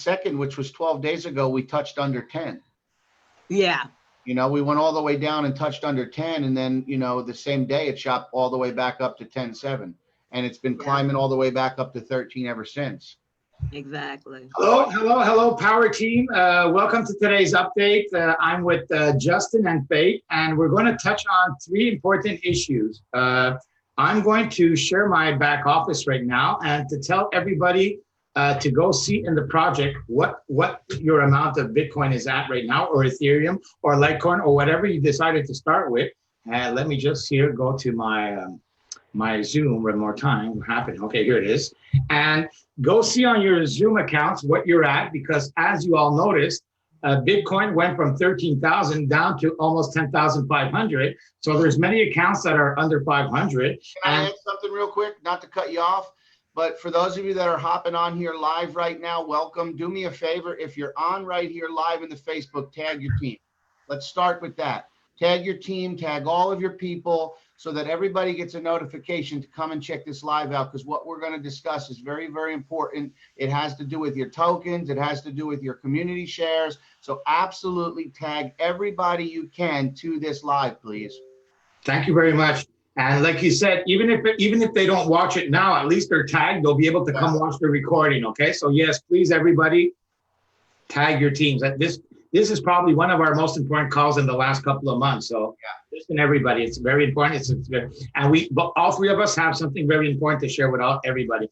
2nd, which was 12 days ago, we touched under 10. Yeah. You know, we went all the way down and touched under 10. And then, you know, the same day it shot all the way back up to 10.7. And it's been climbing all the way back up to 13 ever since. Exactly. Hello, Power Team. Welcome to today's update. I'm with Justin and Faith, and we're going to touch on 3 important issues. I'm going to share my back office right now and to tell everybody to go see in the project what your amount of Bitcoin is at right now, or Ethereum, or Litecoin, or whatever you decided to start with. Let me just here go to my my Zoom one more time. What happened? Okay, here it is. And go see on your Zoom accounts what you're at, because as you all noticed, Bitcoin went from 13,000 down to almost 10,500. So there's many accounts that are under 500. Can I add something real quick? Not to cut you off, but for those of you that are hopping on here live right now, welcome. Do me a favor. If you're on right here live in the Facebook, tag your team. Let's start with that. Tag your team, tag all of your people, so that everybody gets a notification to come and check this live out, because what we're going to discuss is very, very important. It has to do with your tokens. It has to do with your community shares. So absolutely tag everybody you can to this live, please. Thank you very much. And like you said, even if they don't watch it now, at least they're tagged. They'll be able to come watch the recording. Okay, so yes, please, everybody, tag your teams. This is probably one of our most important calls in the last couple of months. So listen, everybody, it's very important. But all 3 of us have something very important to share with everybody.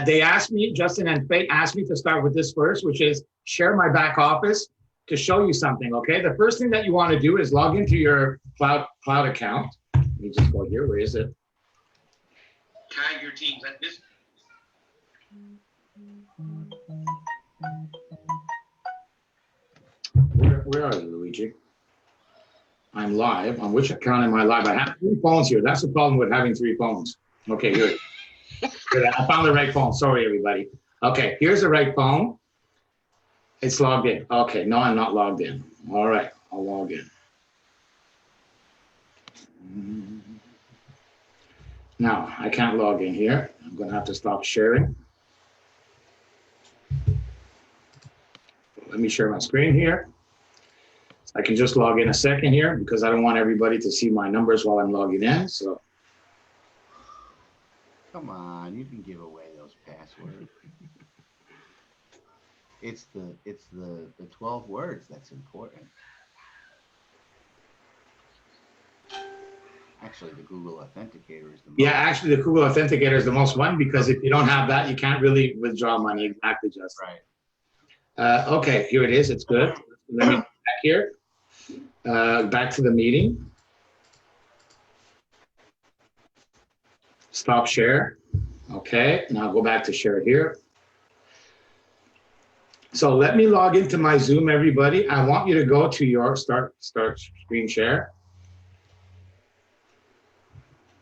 They asked me, Justin and Faye asked me to start with this first, which is share my back office to show you something. Okay, the first thing that you want to do is log into your cloud account. Let me just go here. Where is it? Tag your teams at this. Where are you, Luigi? I'm live. On which account am I live? I have 3 phones here. That's the problem with having 3 phones. Okay, here. I found the right phone. Sorry, everybody. Okay, here's the right phone. It's logged in. Okay, no, I'm not logged in. All right, I'll log in. Now, I can't log in here. I'm going to have to stop sharing. Let me share my screen here. I can just log in a second here because I don't want everybody to see my numbers while I'm logging in. So, come on, you can give away those passwords. It's the 12 words that's important. Actually, the Google Authenticator is the most. Yeah, actually, the Google Authenticator is the most one, because if you don't have that, you can't really withdraw money. Exactly, just right. Okay, here it is. It's good. Let me go back here. Back to the meeting. Stop share. Okay, now go back to share here. So let me log into my Zoom, everybody. I want you to go to your start screen share.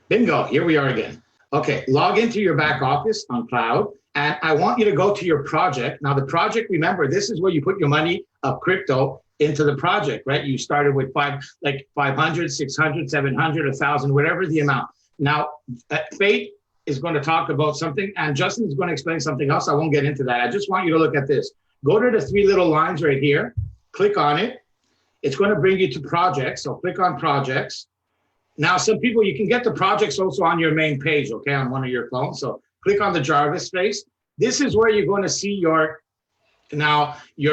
Bingo, here we are again. Okay, log into your back office on cloud, and I want you to go to your project. Now the project, remember, this is where you put your money of crypto into the project, right? You started with 500, 600, 700, 1,000, whatever the amount. Now, Faith is going to talk about something, and Justin is going to explain something else. I won't get into that. I just want you to look at this. Go to the 3 little lines right here, click on it. It's going to bring you to projects, so click on projects. Now, some people, you can get the projects also on your main page, okay, on one of your phones. So click on the Jarvis face. This is where you're going to see your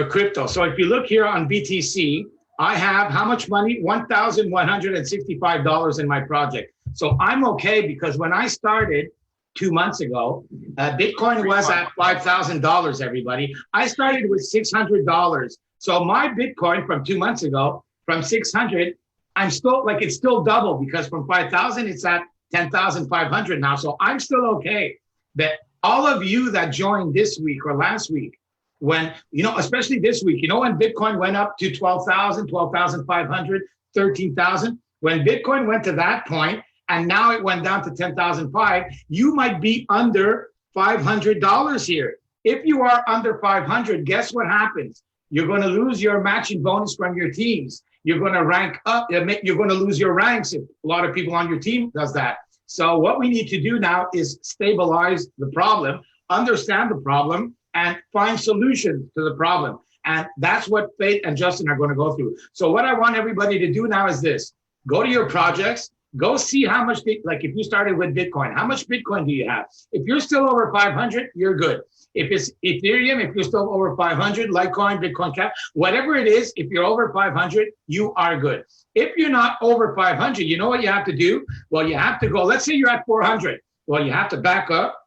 crypto. So if you look here on BTC, I have how much money? $1,165 in my project. So I'm okay, because when I started 2 months ago, Bitcoin was at $5,000, everybody. I started with $600. So my Bitcoin from 2 months ago, from 600, I'm still it's still double, because from 5,000, it's at 10,500 now. So I'm still okay. But all of you that joined this week or last week, when, especially this week, when Bitcoin went up to 12,000, 12,500, 13,000, when Bitcoin went to that point, and now it went down to 10,005, you might be under $500 here. If you are under 500, guess what happens? You're going to lose your matching bonus from your teams. You're going to rank up. You're going to lose your ranks if a lot of people on your team does that. So what we need to do now is stabilize the problem, understand the problem, and find solutions to the problem. And that's what Faith and Justin are going to go through. So what I want everybody to do now is this. Go to your projects. Go see how much, like if you started with Bitcoin, how much Bitcoin do you have? If you're still over 500, you're good. If it's Ethereum, if you're still over 500, Litecoin, Bitcoin Cap, whatever it is, if you're over 500, you are good. If you're not over 500, you know what you have to do? Well, you have to go, let's say you're at 400. Well, you have to back up.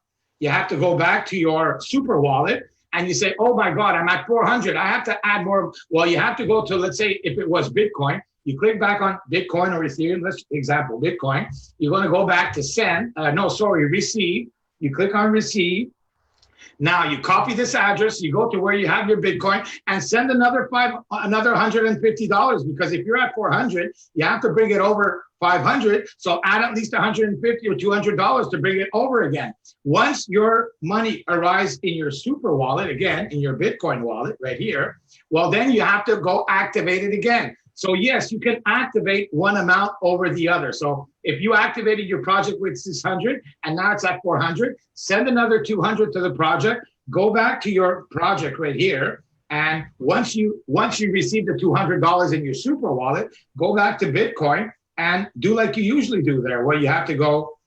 You have to go back to your super wallet and you say, oh my God, I'm at 400. I have to add more. Well, you have to go to, let's say if it was Bitcoin, you click back on Bitcoin or Ethereum, let's example, Bitcoin. You're going to go back to receive. You click on receive. Now you copy this address, you go to where you have your Bitcoin and send another $150 because if you're at 400, you have to bring it over 500. So add at least $150 or $200 to bring it over again. Once your money arrives in your super wallet, again, in your Bitcoin wallet right here, well, then you have to go activate it again. So yes, you can activate one amount over the other. So if you activated your project with 600 and now it's at 400, send another 200 to the project, go back to your project right here. And once you receive the $200 in your super wallet, go back to Bitcoin and do like you usually do there, where you have to go,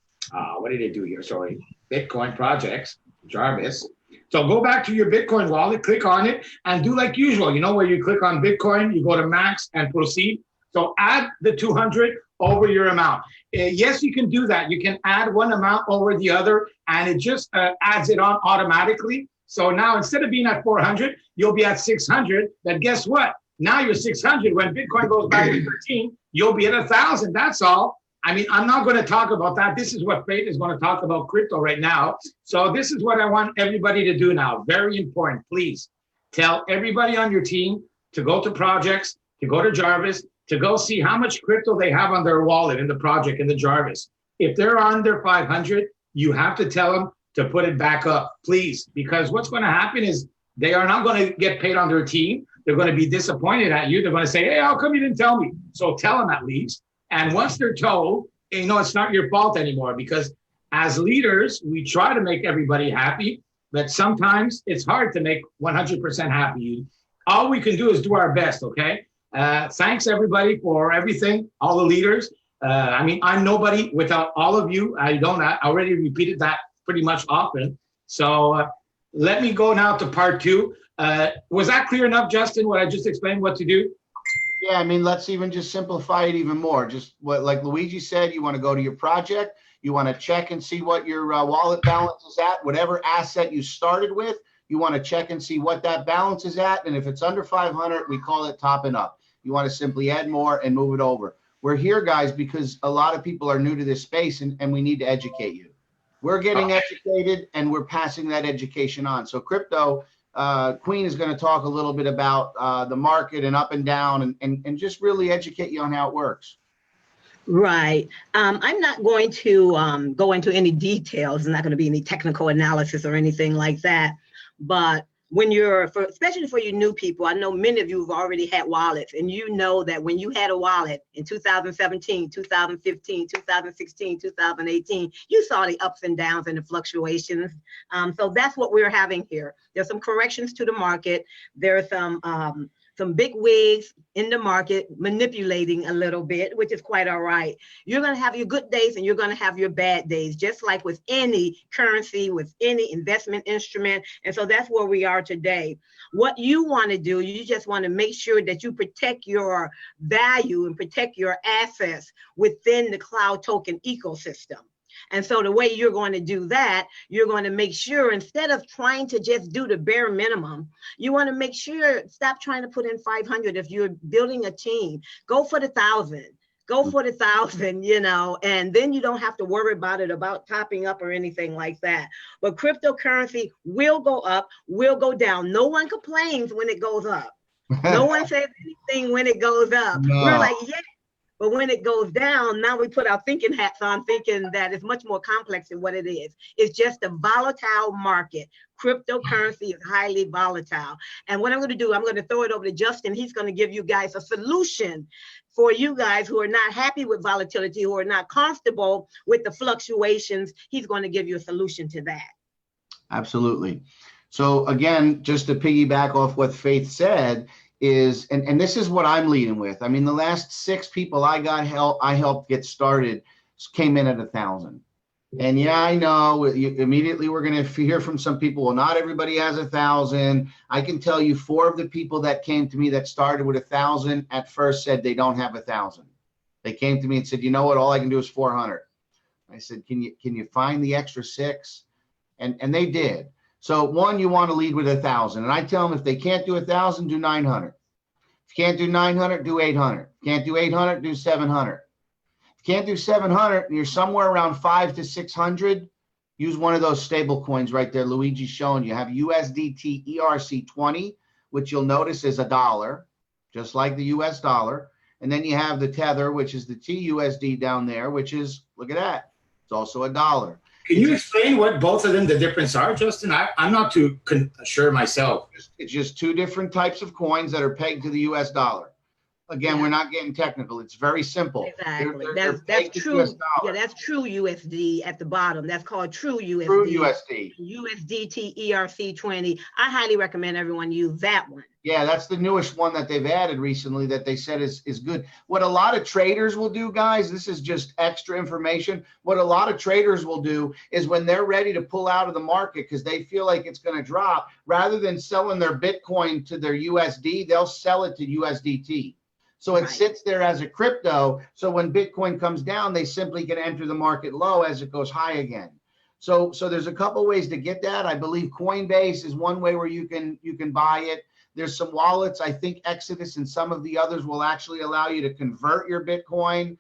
what did it do here? Sorry, Bitcoin projects, Jarvis. So go back to your Bitcoin wallet, click on it, and do like usual. You know where you click on Bitcoin, you go to max and proceed. So add the 200 over your amount. Yes, you can do that. You can add one amount over the other, and it just adds it on automatically. So now instead of being at 400, you'll be at 600. But guess what? Now you're 600. When Bitcoin goes back to 13, you'll be at 1,000. That's all. I mean, I'm not going to talk about that. This is what Faith is going to talk about crypto right now. So this is what I want everybody to do now. Very important. Please tell everybody on your team to go to projects, to go to Jarvis, to go see how much crypto they have on their wallet in the project, in the Jarvis. If they're under 500, you have to tell them to put it back up, please, because what's going to happen is they are not going to get paid on their team. They're going to be disappointed at you. They're going to say, hey, how come you didn't tell me? So tell them at least. And once they're told, you know, it's not your fault anymore, because as leaders, we try to make everybody happy, but sometimes it's hard to make 100% happy. All we can do is do our best, okay? Thanks everybody for everything, all the leaders. I mean, I'm nobody without all of you. I already repeated that pretty much often. So let me go now to part 2. Was that clear enough, Justin, what I just explained what to do? Yeah, I mean, let's even just simplify it even more. Just what, like Luigi said, you want to go to your project, you want to check and see what your wallet balance is at, whatever asset you started with, you want to check and see what that balance is at. And if it's under 500, we call it topping up. You want to simply add more and move it over. We're here, guys, because a lot of people are new to this space and we need to educate you. We're getting educated and we're passing that education on. So crypto, Queen is going to talk a little bit about the market and up and down and just really educate you on how it works. Right. I'm not going to go into any details. There's not going to be any technical analysis or anything like that. But when especially for you new people, I know many of you have already had wallets, and you know that when you had a wallet in 2017, 2015, 2016, 2018, you saw the ups and downs and the fluctuations. So that's what we're having here. There's some corrections to the market. There's some big wigs in the market manipulating a little bit, which is quite all right. You're going to have your good days and you're going to have your bad days, just like with any currency, with any investment instrument. And so that's where we are today. What you want to do, you just want to make sure that you protect your value and protect your assets within the cloud token ecosystem. And so the way you're going to do that, you're going to make sure, instead of trying to just do the bare minimum, you want to make sure, stop trying to put in 500. If you're building a team, go for the 1,000. Go for the 1,000, you know, and then you don't have to worry about topping up or anything like that. But cryptocurrency will go up, will go down. No one complains when it goes up. No one says anything when it goes up. No. We're like, yeah. But when it goes down, now we put our thinking hats on, thinking that it's much more complex than what it is. It's just a volatile market. Cryptocurrency is highly volatile. And what I'm going to do, I'm going to throw it over to Justin. He's going to give you guys a solution for you guys who are not happy with volatility, who are not comfortable with the fluctuations. He's going to give you a solution to that. Absolutely. So again, just to piggyback off what Faith said is, and this is what I'm leading with. I mean, the last 6 people I helped get started came in at 1,000. And yeah, I know immediately we're going to hear from some people, well, not everybody has 1,000. I can tell you 4 of the people that came to me that started with 1,000 at first said they don't have 1,000. They came to me and said, you know what, all I can do is 400. I said, can you find the extra 6? And they did. So one, you want to lead with 1,000. And I tell them if they can't do 1,000, do 900. If you can't do 900, do 800. If you can't do 800, do 700. If you can't do 700 and you're somewhere around 500 to 600, use one of those stable coins right there. Luigi's showing you. Have USDT ERC20, which you'll notice is $1, just like the US dollar. And then you have the Tether, which is the TUSD down there, which is, look at that. It's also $1. Can you explain what both of them, the difference are, Justin? I'm not too sure myself. It's just 2 different types of coins that are pegged to the US dollar. Again, we're not getting technical. It's very simple. Exactly. That's true. Yeah, that's true USD at the bottom. That's called true USD. True USD. USDT ERC20. I highly recommend everyone use that one. Yeah, that's the newest one that they've added recently that they said is good. What a lot of traders will do, guys, this is just extra information. What a lot of traders will do is when they're ready to pull out of the market because they feel like it's going to drop, rather than selling their Bitcoin to their USD, they'll sell it to USDT. So it sits there as a crypto. So when Bitcoin comes down, they simply can enter the market low as it goes high again. So there's a couple ways to get that. I believe Coinbase is one way where you can buy it. There's some wallets. I think Exodus and some of the others will actually allow you to convert your Bitcoin.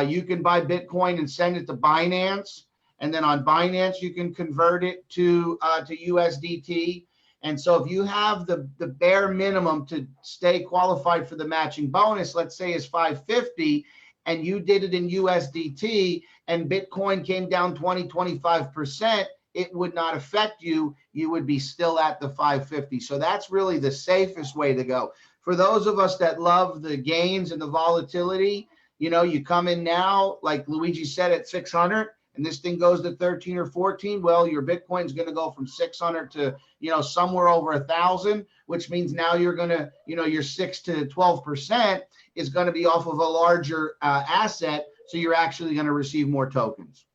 You can buy Bitcoin and send it to Binance. And then on Binance, you can convert it to USDT. And so if you have the bare minimum to stay qualified for the matching bonus, let's say is 550, and you did it in USDT and Bitcoin came down 25%, it would not affect you. You would be still at the 550. So that's really the safest way to go. For those of us that love the gains and the volatility, you come in now, like Luigi said, at 600. And this thing goes to 13 or 14, well, your Bitcoin is going to go from 600 to, somewhere over 1,000, which means now you're going to, your 6 to 12% is going to be off of a larger asset. So you're actually going to receive more tokens.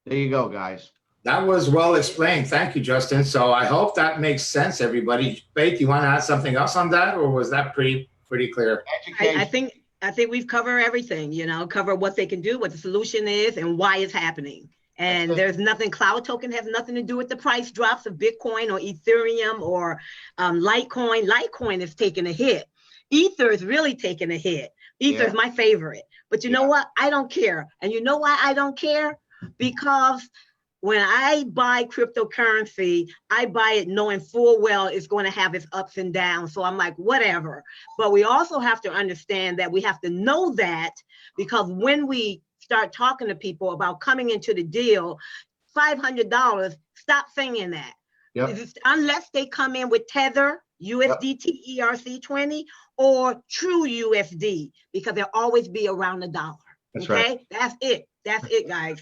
There you go, guys. That was well explained. Thank you, Justin. So I hope that makes sense, everybody. Faith, you want to add something else on that, or was that pretty clear? I think we've covered everything, cover what they can do, what the solution is, and why it's happening. And there's nothing, cloud token has nothing to do with the price drops of Bitcoin or Ethereum or Litecoin. Litecoin is taking a hit. Ether is really taking a hit. Ether is my favorite. But you know what? I don't care. And you know why I don't care? Because when I buy cryptocurrency, I buy it knowing full well it's going to have its ups and downs. So I'm like, whatever. But we also have to understand that we have to know that, because when we start talking to people about coming into the deal, $500, stop saying that. Unless they come in with Tether, USDT, ERC20, or true USD, because they'll always be around $1. That's okay? right. That's it. That's it, guys.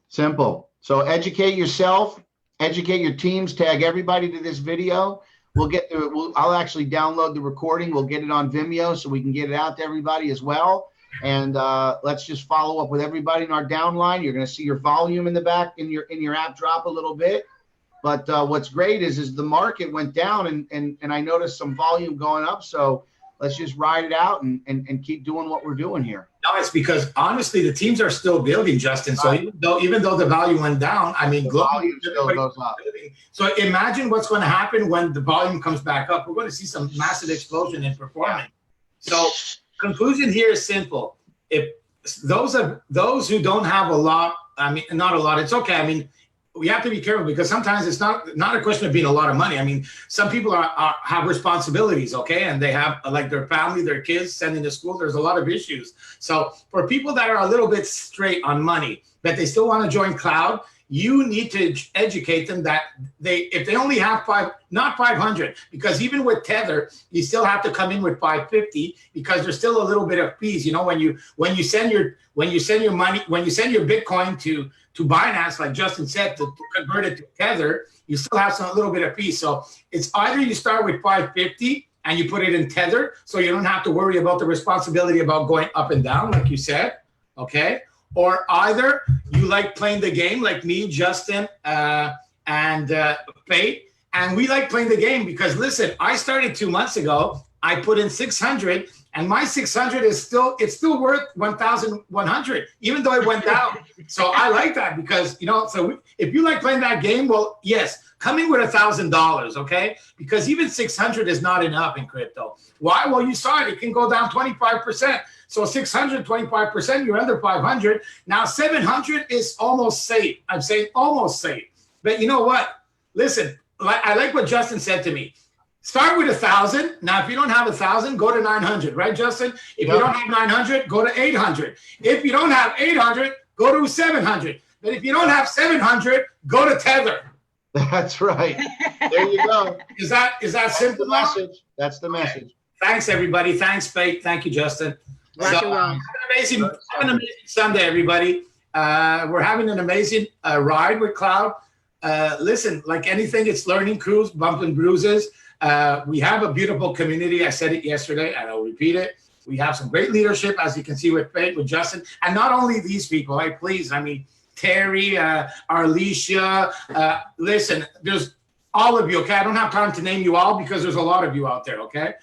Simple. So educate yourself, educate your teams, tag everybody to this video. We'll get through it. I'll actually download the recording. We'll get it on Vimeo so we can get it out to everybody as well. And let's just follow up with everybody in our downline. You're going to see your volume in the back in your app drop a little bit. But what's great is the market went down and I noticed some volume going up. So let's just ride it out and keep doing what we're doing here. No, it's because honestly, the teams are still building, Justin. So even though the value went down, I mean, the volume still goes up. So imagine what's going to happen when the volume comes back up. We're going to see some massive explosion in performance. So conclusion here is simple. If those who don't have a lot, I mean, not a lot, it's okay. I mean, we have to be careful because sometimes it's not a question of being a lot of money. I mean, some people have responsibilities, okay? And they have like their family, their kids sending to school. There's a lot of issues. So for people that are a little bit straight on money, but they still want to join cloud, you need to educate them that if they only have not 500, because even with Tether, you still have to come in with 550 because there's still a little bit of fees. You know, when you send your Bitcoin to Binance, like Justin said, to convert it to Tether, you still have a little bit of fees. So it's either you start with 550 and you put it in Tether, so you don't have to worry about the responsibility about going up and down, like you said, okay? Or either you like playing the game like me, Justin, and Fate, and we like playing the game because, listen, I started 2 months ago. I put in 600, and my 600 is still worth 1,100, even though it went down. So I like that because, you know, so if you like playing that game, well, yes, come in with $1,000, okay? Because even 600 is not enough in crypto. Why? Well, you saw it. It can go down 25%. So 600, 25%, you're under 500. Now 700 is almost safe. I'm saying almost safe. But you know what? Listen, I like what Justin said to me. Start with 1,000. Now, if you don't have 1,000, go to 900, right, Justin? If you don't have 900, go to 800. If you don't have 800, go to 700. But if you don't have 700, go to Tether. That's right. There you go. Is that simple? The message. That's the message. Okay. Thanks, everybody. Thanks, Fate. Thank you, Justin. Have an amazing Sunday, everybody. We're having an amazing ride with Cloud. Listen, like anything, it's learning curves, bump and bruises. We have a beautiful community. I said it yesterday, and I'll repeat it. We have some great leadership, as you can see with Fate, with Justin. And not only these people, please, Terry, Arlicia, listen, there's all of you, okay? I don't have time to name you all because there's a lot of you out there, okay?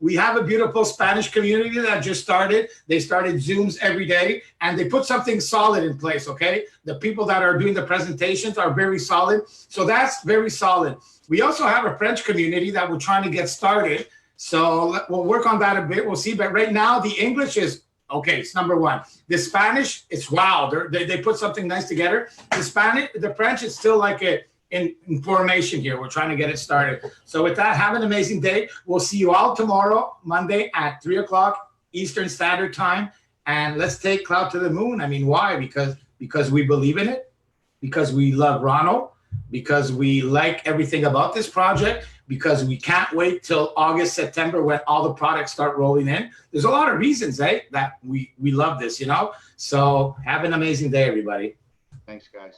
We have a beautiful Spanish community that just started. They started Zooms every day, and they put something solid in place, okay? The people that are doing the presentations are very solid. So that's very solid. We also have a French community that we're trying to get started. So we'll work on that a bit. We'll see. But right now, the English is, okay, it's number one. The Spanish, it's wow. They put something nice together. The French is still like in formation here. We're trying to get it started. So with that, have an amazing day. We'll see you all tomorrow, Monday at 3 o'clock Eastern Standard Time. And let's take Cloud to the moon. Why? Because we believe in it, because we love Ronald, because we like everything about this project, because we can't wait till August, September when all the products start rolling in. There's a lot of reasons, that we love this, you know? So have an amazing day, everybody. Thanks, guys.